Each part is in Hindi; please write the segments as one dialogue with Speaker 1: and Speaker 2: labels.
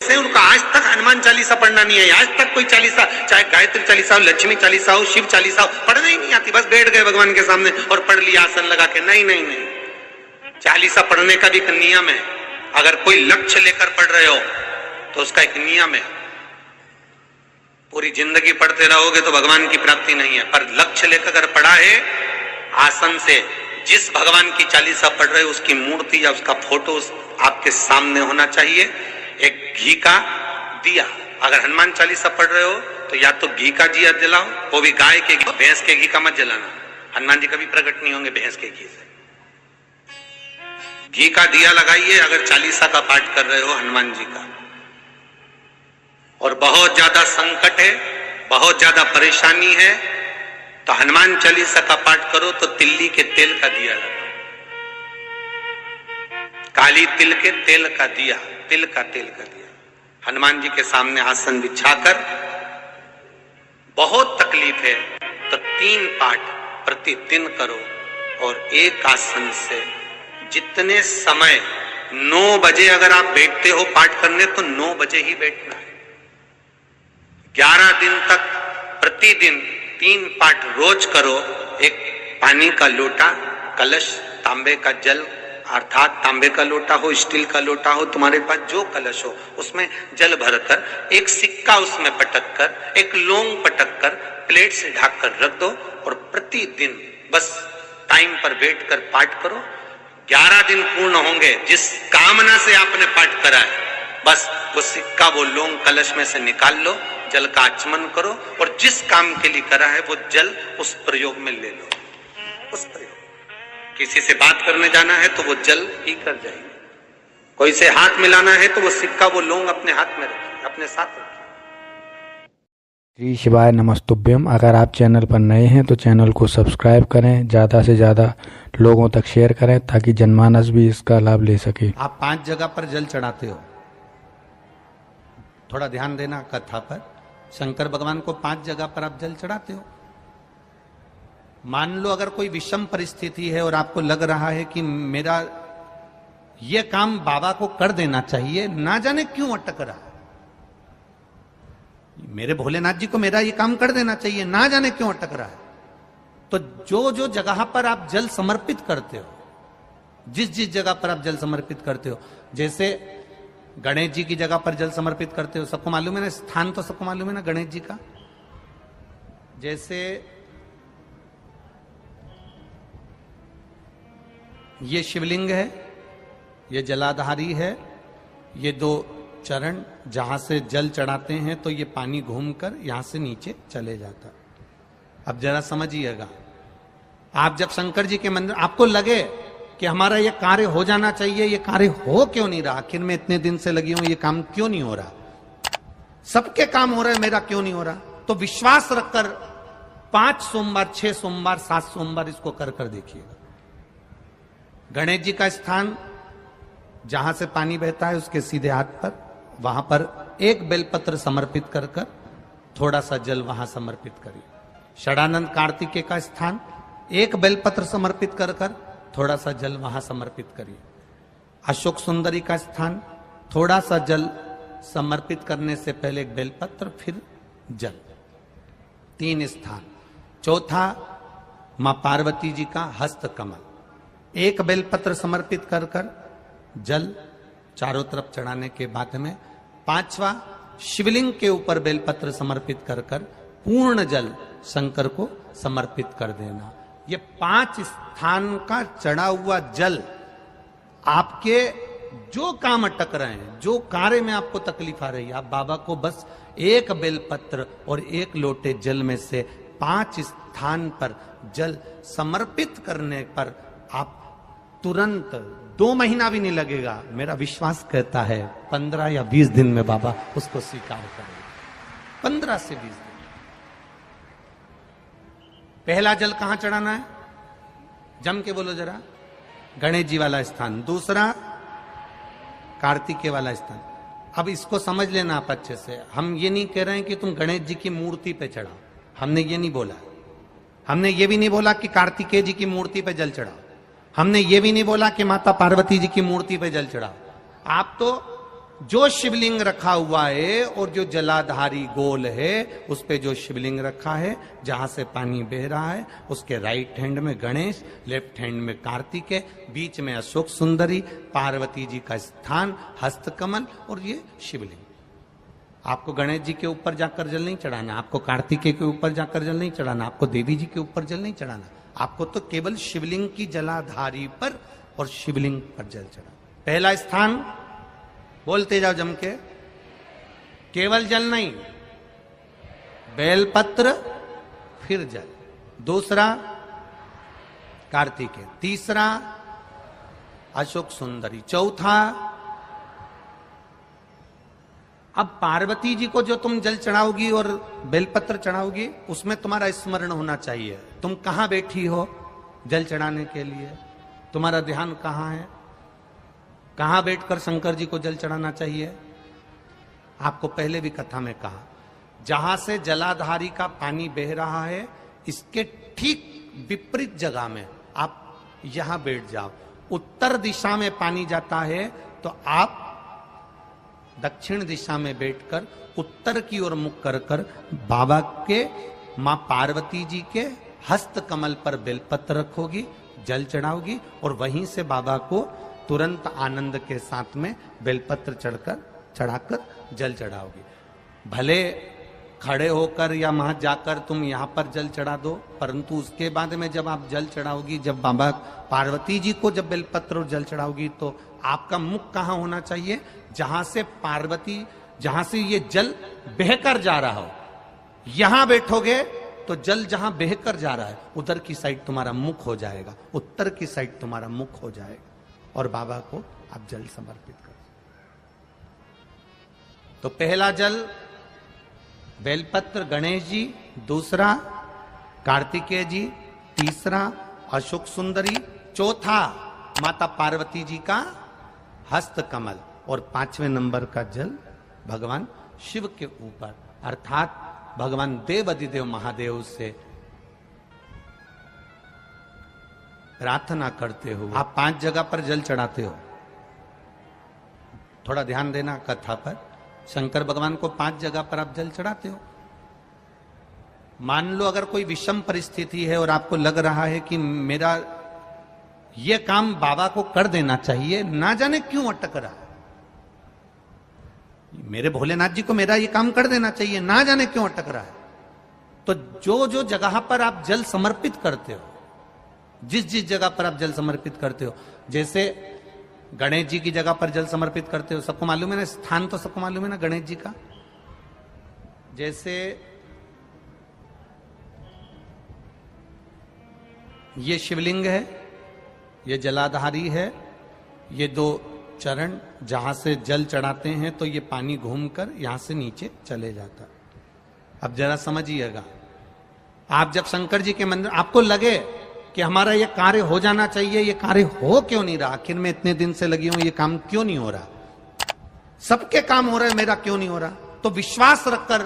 Speaker 1: ऐसे हैं उनका आज तक हनुमान चालीसा पढ़ना नहीं है, आज तक कोई चालीसा, चाहे गायत्री चालीसा हो, लक्ष्मी चालीसा हो, शिव चालीसा हो, पढ़ना ही नहीं आती, बस बैठ गए भगवान के सामने और पढ़ लिया आसन लगा के। नहीं नहीं नहीं, चालीसा पढ़ने का भी एक नियम है। अगर कोई लक्ष्य लेकर पढ़ रहे हो तो उसका एक नियम है। पूरी जिंदगी पढ़ते रहोगे तो भगवान की प्राप्ति नहीं है, पर लक्ष्य लेकर अगर पढ़ा है आसन से, जिस भगवान की चालीसा पढ़ रहे हो उसकी मूर्ति या उसका फोटो आपके सामने होना चाहिए। एक घी का दिया, अगर हनुमान चालीसा पढ़ रहे हो तो या तो घी का दिया जलाओ, वो भी गाय के घी, भैंस के घी का मत जलाना। हनुमान जी कभी प्रकट नहीं होंगे भैंस के घी से। घी का दिया लगाइए अगर चालीसा का पाठ कर रहे हो हनुमान जी का। और बहुत ज्यादा संकट है, बहुत ज्यादा परेशानी है तो हनुमान चालीसा का पाठ करो तो तिल्ली के तेल का दिया लगाओ, काली तिल के तेल का दिया, तिल का तेल का दिया हनुमान जी के सामने आसन बिछाकर। बहुत तकलीफ है तो 3 पाठ प्रतिदिन करो और एक आसन से जितने समय 9 बजे अगर आप बैठते हो पाठ करने तो 9 बजे ही बैठना है। 11 दिन तक प्रतिदिन 3 पाठ रोज करो। एक पानी का लोटा, कलश, तांबे का जल अर्थात तांबे का लोटा हो, स्टील का लोटा हो, तुम्हारे पास जो कलश हो उसमें जल भरकर एक सिक्का उसमें पटक कर, एक लौंग पटक कर प्लेट से ढक कर रख दो और प्रतिदिन बस टाइम पर बैठकर पाठ करो। 11 दिन पूर्ण होंगे, जिस कामना से आपने पाठ करा है बस वो सिक्का, वो लौंग कलश में से निकाल लो, जल का आचमन करो और जिस काम के लिए करा है वो जल उस प्रयोग में ले लो। उस प्रयोग, किसी से बात करने जाना है तो वो जल पी कर जाएंगे, कोई से हाथ मिलाना है तो वो सिक्का, वो लौंग अपने हाथ में रखिए, अपने साथ रखिए।
Speaker 2: श्री शिवाय नमस्तुभ्यम। अगर आप चैनल पर नए हैं तो चैनल को सब्सक्राइब करें, ज़्यादा से ज़्यादा लोगों तक शेयर करें ताकि जनमानस भी इसका लाभ ले सके।
Speaker 3: आप 5 जगह पर जल चढ़ाते हो, थोड़ा ध्यान देना कथा पर। शंकर भगवान को 5 जगह पर आप जल चढ़ाते हो। मान लो अगर कोई विषम परिस्थिति है और आपको लग रहा है कि मेरा ये काम बाबा को कर देना चाहिए, ना जाने क्यों अटक रहा है, मेरे भोलेनाथ जी को मेरा ये काम कर देना चाहिए, ना जाने क्यों अटक रहा है, तो जो जो जगह पर आप जल समर्पित करते हो, जिस जिस जगह पर आप जल समर्पित करते हो, जैसे गणेश जी की जगह पर जल समर्पित करते हो, सबको मालूम है ना, स्थान तो सबको मालूम है ना गणेश जी का। जैसे ये शिवलिंग है, ये जलाधारी है, ये 2 चरण जहां से जल चढ़ाते हैं तो ये पानी घूमकर यहां से नीचे चले जाता। अब जरा समझिएगा, आप जब शंकर जी के मंदिर, आपको लगे कि हमारा ये कार्य हो जाना चाहिए, ये कार्य हो क्यों नहीं रहा, आखिर में इतने दिन से लगी हूं, ये काम क्यों नहीं हो रहा, सबके काम हो रहे हैं, मेरा क्यों नहीं हो रहा, तो विश्वास रखकर 5 सोमवार, 6 सोमवार, 7 सोमवार इसको कर कर देखिएगा। गणेश जी का स्थान जहां से पानी बहता है उसके सीधे हाथ पर, वहां पर एक बेलपत्र समर्पित कर कर थोड़ा सा जल वहां समर्पित करिए। षडानंद कार्तिकेय का स्थान, एक बेलपत्र समर्पित कर कर थोड़ा सा जल वहां समर्पित करिए। अशोक सुंदरी का स्थान, थोड़ा सा जल समर्पित करने से पहले एक बेलपत्र, फिर जल। 3 स्थान। चौथा मां पार्वती जी का हस्त कमल, एक बेलपत्र समर्पित कर कर जल चारों तरफ चढ़ाने के बाद में 5वां शिवलिंग के ऊपर बेलपत्र समर्पित कर कर पूर्ण जल शंकर को समर्पित कर देना। ये 5 स्थान का चढ़ा हुआ जल आपके जो काम अटक रहे हैं, जो कार्य में आपको तकलीफ आ रही है, आप बाबा को बस एक बेलपत्र और एक लोटे जल में से 5 स्थान पर जल समर्पित करने पर आप तुरंत 2 महीना भी नहीं लगेगा, मेरा विश्वास कहता है 15 या 20 दिन में बाबा उसको स्वीकार करेगा। 15 से 20 दिन। पहला जल कहां चढ़ाना है, जम के बोलो जरा, गणेश जी वाला स्थान। दूसरा कार्तिकेय वाला स्थान। अब इसको समझ लेना आप अच्छे से, हम ये नहीं कह रहे हैं कि तुम गणेश जी की मूर्ति पे चढ़ाओ, हमने ये नहीं बोला। हमने ये भी नहीं बोला कि कार्तिकेय जी की मूर्ति पे जल चढ़ाओ, हमने ये भी नहीं बोला कि माता पार्वती जी की मूर्ति पे जल चढ़ाओ। आप तो जो शिवलिंग रखा हुआ है और जो जलाधारी गोल है उस पे जो शिवलिंग रखा है, जहां से पानी बह रहा है, उसके राइट हैंड में गणेश, लेफ्ट हैंड में कार्तिकेय, बीच में अशोक सुंदरी, पार्वती जी का स्थान, हस्तकमल और ये शिवलिंग। आपको गणेश जी के ऊपर जाकर जल नहीं चढ़ाना, आपको कार्तिकेय के ऊपर जाकर जल नहीं चढ़ाना, आपको देवी जी के ऊपर जल नहीं चढ़ाना, आपको तो केवल शिवलिंग की जलाधारी पर और शिवलिंग पर जल चढ़ा। पहला स्थान, बोलते जाओ जम के, केवल जल नहीं, बेलपत्र फिर जल। दूसरा कार्तिकेय, तीसरा अशोक सुंदरी, चौथा अब पार्वती जी को जो तुम जल चढ़ाओगी और बेलपत्र चढ़ाओगी उसमें तुम्हारा स्मरण होना चाहिए। तुम कहां बैठी हो जल चढ़ाने के लिए, तुम्हारा ध्यान कहां है, कहां बैठकर शंकर जी को जल चढ़ाना चाहिए। आपको पहले भी कथा में कहा, जहां से जलाधारी का पानी बह रहा है इसके ठीक विपरीत जगह में आप यहां बैठ जाओ। उत्तर दिशा में पानी जाता है तो आप दक्षिण दिशा में बैठकर उत्तर की ओर मुख कर कर बाबा के, मां पार्वती जी के हस्त कमल पर बेलपत्र रखोगी, जल चढ़ाओगी और वहीं से बाबा को तुरंत आनंद के साथ में बेलपत्र चढ़ाकर जल चढ़ाओगी। भले खड़े होकर या वहां जाकर तुम यहां पर जल चढ़ा दो, परंतु उसके बाद में जब आप जल चढ़ाओगी, जब बाबा पार्वती जी को जब बेलपत्र और जल चढ़ाओगी तो आपका मुख कहां होना चाहिए, जहां से पार्वती, जहां से ये जल बहकर जा रहा हो, यहां बैठोगे तो जल जहां बहकर जा रहा है उधर की साइड तुम्हारा मुख हो जाएगा, उत्तर की साइड तुम्हारा मुख हो जाएगा और बाबा को आप जल समर्पित कर। तो पहला जल बेलपत्र गणेश जी, दूसरा कार्तिकेय जी, तीसरा अशोक सुंदरी, चौथा माता पार्वती जी का हस्त कमल और पांचवें नंबर का जल भगवान शिव के ऊपर, अर्थात भगवान देवाधिदेव महादेव से प्रार्थना करते हो। आप 5 जगह पर जल चढ़ाते हो, थोड़ा ध्यान देना कथा पर। शंकर भगवान को 5 जगह पर आप जल चढ़ाते हो। मान लो अगर कोई विषम परिस्थिति है और आपको लग रहा है कि मेरा ये काम बाबा को कर देना चाहिए, ना जाने क्यों अटक रहा है, मेरे भोलेनाथ जी को मेरा ये काम कर देना चाहिए, ना जाने क्यों अटक रहा है, तो जो जो जगह पर आप जल समर्पित करते हो, जिस जिस जगह पर आप जल समर्पित करते हो, जैसे गणेश जी की जगह पर जल समर्पित करते हो, सबको मालूम है ना, स्थान तो सबको मालूम है ना गणेश जी का। जैसे ये शिवलिंग है, ये जलाधारी है, ये 2 चरण जहां से जल चढ़ाते हैं तो ये पानी घूमकर यहां से नीचे चले जाता। अब जरा समझिएगा, आप जब शंकर जी के मंदिर, आपको लगे कि हमारा ये कार्य हो जाना चाहिए, ये कार्य हो क्यों नहीं रहा, आखिर में इतने दिन से लगी हूं, ये काम क्यों नहीं हो रहा, सबके काम हो रहे, मेरा क्यों नहीं हो रहा, तो विश्वास रखकर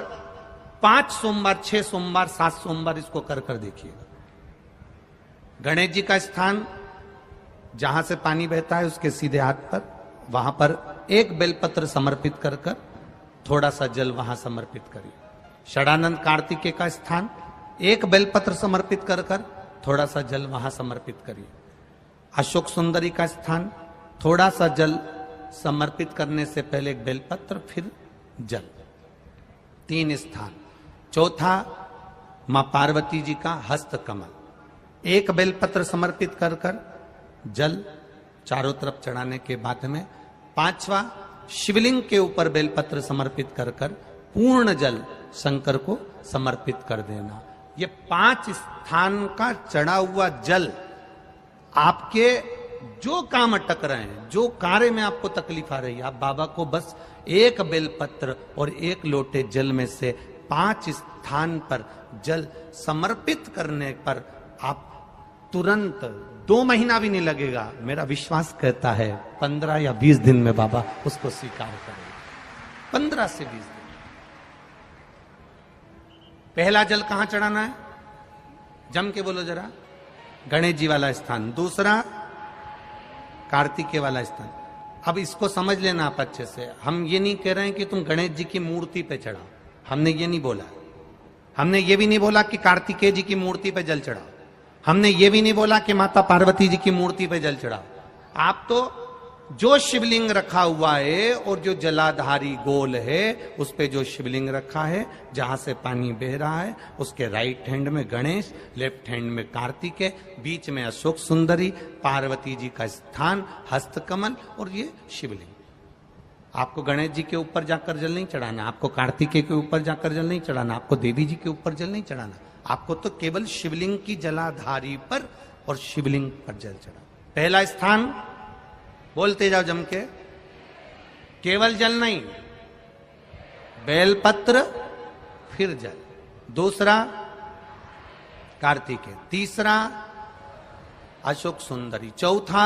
Speaker 3: 5 सोमवार, 6 सोमवार, 7 सोमवार इसको कर कर देखिएगा। गणेश जी का स्थान जहां से पानी बहता है उसके सीधे हाथ पर, वहां पर एक बेलपत्र समर्पित कर कर थोड़ा सा जल वहां समर्पित करिए। षडानंद कार्तिकेय का स्थान, एक बेलपत्र समर्पित कर कर थोड़ा सा जल वहां समर्पित करिए। अशोक सुंदरी का स्थान, थोड़ा सा जल समर्पित करने से पहले एक बेलपत्र फिर जल। 3 स्थान। चौथा मां पार्वती जी का हस्त कमल, एक बेलपत्र समर्पित कर कर जल चारों तरफ चढ़ाने के बाद में 5वां शिवलिंग के ऊपर बेलपत्र समर्पित कर कर पूर्ण जल शंकर को समर्पित कर देना। ये 5 स्थान का चढ़ा हुआ जल आपके जो काम अटक रहे हैं, जो कार्य में आपको तकलीफ आ रही है, आप बाबा को बस एक बेलपत्र और एक लोटे जल में से 5 स्थान पर जल समर्पित करने पर आप तुरंत 2 महीना भी नहीं लगेगा, मेरा विश्वास कहता है 15 या 20 दिन में बाबा उसको स्वीकार करेंगे। 15 से 20 दिन। पहला जल कहां चढ़ाना है, जम के बोलो जरा, गणेश जी वाला स्थान। दूसरा कार्तिकेय वाला स्थान। अब इसको समझ लेना आप अच्छे से। हम ये नहीं कह रहे हैं कि तुम गणेश जी की मूर्ति पे चढ़ाओ, हमने ये नहीं बोला। हमने ये भी नहीं बोला कि कार्तिकेय जी की मूर्ति पे जल चढ़ाओ, हमने ये भी नहीं बोला कि माता पार्वती जी की मूर्ति पे जल चढ़ाओ। आप तो जो शिवलिंग रखा हुआ है और जो जलाधारी गोल है उस पे जो शिवलिंग रखा है, जहां से पानी बह रहा है, उसके राइट हैंड में गणेश, लेफ्ट हैंड में कार्तिकेय, बीच में अशोक सुंदरी, पार्वती जी का स्थान हस्तकमल और ये शिवलिंग। आपको गणेश जी के ऊपर जाकर जल नहीं चढ़ाना, आपको कार्तिकेय के ऊपर जाकर जल नहीं चढ़ाना, आपको देवी जी के ऊपर जल नहीं चढ़ाना, आपको तो केवल शिवलिंग की जलाधारी पर और शिवलिंग पर जल चढ़ा। पहला स्थान, बोलते जाओ जम के, केवल जल नहीं, बेलपत्र फिर जल। दूसरा कार्तिकेय, तीसरा अशोक सुंदरी, चौथा।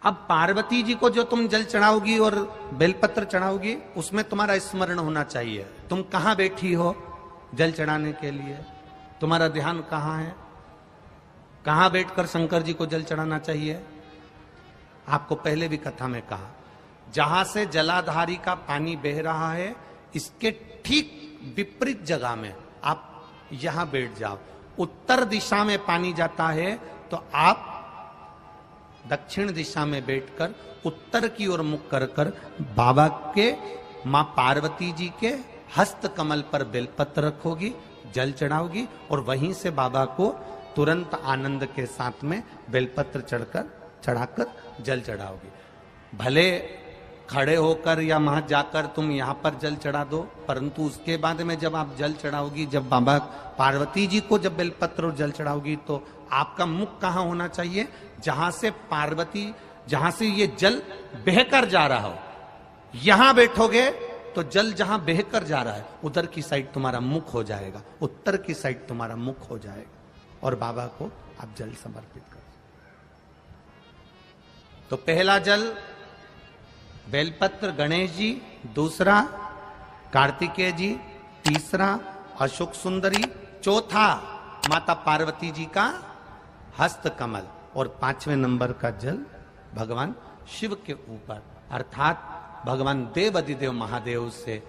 Speaker 3: अब पार्वती जी को जो तुम जल चढ़ाओगी और बेलपत्र चढ़ाओगी, उसमें तुम्हारा स्मरण होना चाहिए। तुम कहां बैठी हो जल चढ़ाने के लिए, तुम्हारा ध्यान कहां है, कहां बैठकर शंकर जी को जल चढ़ाना चाहिए। आपको पहले भी कथा में कहा, जहां से जलाधारी का पानी बह रहा है, इसके ठीक विपरीत जगह में आप यहां बैठ जाओ। उत्तर दिशा में पानी जाता है तो आप दक्षिण दिशा में बैठकर उत्तर की ओर मुख कर कर बाबा के, मां पार्वती जी के हस्त कमल पर बेलपत्र रखोगी, जल चढ़ाओगी और वहीं से बाबा को तुरंत आनंद के साथ में बेलपत्र चढ़ाकर जल चढ़ाओगी। भले खड़े होकर या वहां जाकर तुम यहां पर जल चढ़ा दो, परंतु उसके बाद में जब आप जल चढ़ाओगी, जब बाबा पार्वती जी को जब बेलपत्र और जल चढ़ाओगी, तो आपका मुख कहां होना चाहिए, जहां से पार्वती, जहां से ये जल बहकर जा रहा हो, यहां बैठोगे तो जल जहां बहकर जा रहा है उधर की साइड तुम्हारा मुख हो जाएगा, उत्तर की साइड तुम्हारा मुख हो जाएगा और बाबा को आप जल समर्पित करो। तो पहला जल बेलपत्र गणेश जी, दूसरा कार्तिकेय जी, तीसरा अशोक सुंदरी, चौथा माता पार्वती जी का हस्त कमल और पांचवें नंबर का जल भगवान शिव के ऊपर, अर्थात भगवान देव अधिदेव महादेव से